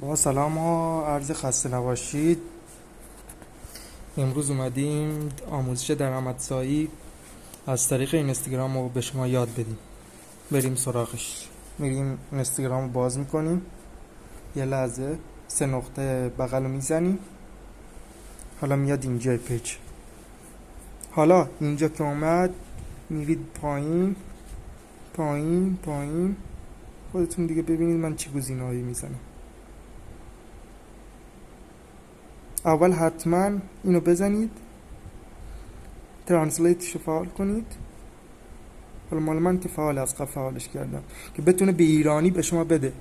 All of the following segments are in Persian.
با سلام و عرض خسته نباشید. امروز اومدیم آموزش درآمدزایی از طریق اینستاگرام رو به شما یاد بدیم. بریم سراغش. میریم اینستاگرام رو باز میکنیم، یه لحظه 3 نقطه بغل رو میزنیم. حالا میاد اینجا پیج. حالا اینجا که اومد میرید پایین پایین پایین. خودتون دیگه ببینید من چه گزینه‌هایی میزنم. اول حتما اینو بزنید، ترنسلیتشو فعال کنید. حالا مال من که فعال، از قبل فعالش کردم که بتونه به ایرانی به شما بده.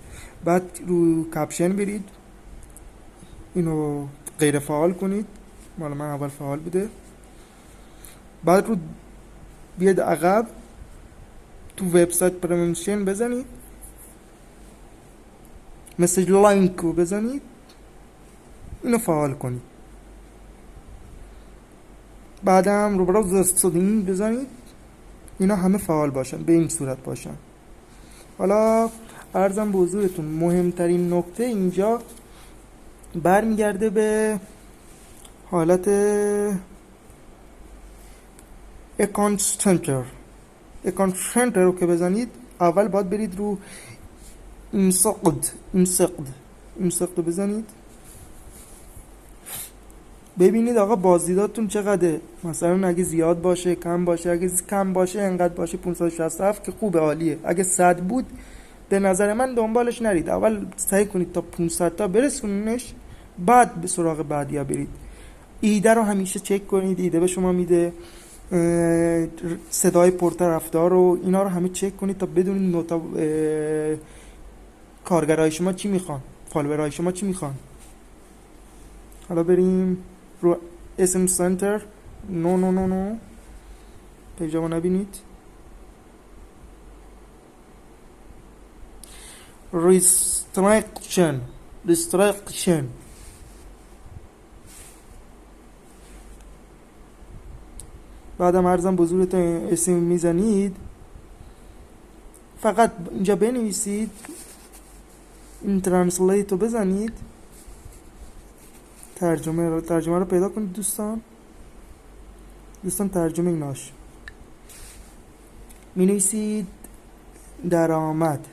بعد رو کپشن برید، اینو غیر فعال کنید. مال من اول فعال بوده. بعد رو بیاد عقب، تو وبسایت پرمنشن بزنید، مسیج لینک رو بزنید، اینو فعال کنید. بعدم رو براوزر استودین بزنید، اینا همه فعال باشن، به این صورت باشن. حالا عرضم به حضورتون مهمترین نکته اینجا برمیگرده به حالت اکانت سنتر. اکانت سنتر رو که بزنید، اول باید برید رو اینسقد بزنید، ببینید آقا بازدیداتون چقدره. مثلا اگه زیاد باشه، کم باشه. اگه کم باشه انقدر باشه 567 که خوبه، عالیه. اگه 100 بود به نظر من دنبالش نرید، اول سعی کنید تا 500 تا برسونینش، بعد به سراغ بعدیا برید. ایده رو همیشه چک کنید، ایده به شما میده، صدای پرطرفدار رو، اینا رو همه چک کنید تا بدونید کارگرای شما چی میخوان، فالوورای شما چی میخوان. حالا بریم رو اسم سنتر. نو پیجامو نبینید. restriction بعدم عرضم بزرگتون اسم میزنید، فقط اینجا بنویسید، این ترنسلیت رو بزنید، ترجمه رو پیدا کنید. دوستان ترجمه ایناش می نویسید درآمد.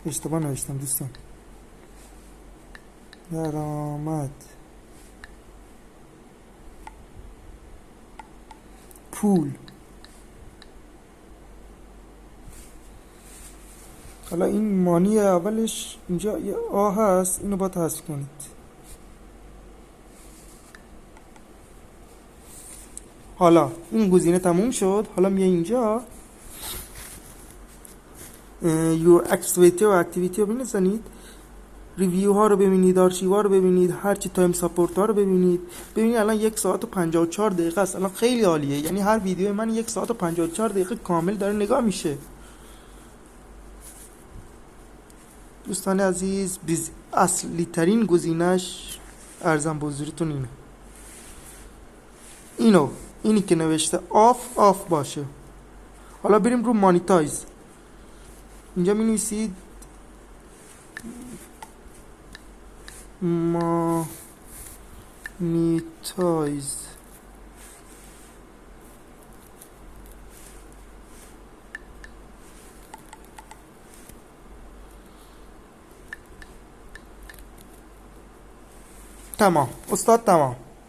اشتباه نوشتم دوستان. درآمد، پول. حالا این مانی اولش اینجا یه هست، اینو باید حذف کنید. حالا این گزینه تموم شد. حالا میای اینجا your activity و اکتیویتی رو بنویسید، ریویو ها رو ببینید، آرشیو ها رو ببینید، هرچی تایم ساپورت ها رو ببینید. الان 1 ساعت و 54 دقیقه است. الان خیلی عالیه، یعنی هر ویدیو من 1 ساعت و 54 دقیقه کامل داره نگاه میشه. دوستان عزیز، اصلی ترین گزینش ارزم به حضورتون اینی که نوشته آف باشه. حالا بریم رو مانیتایز. اینجا می نویسید مانیتایز. تمام استاد، تمام.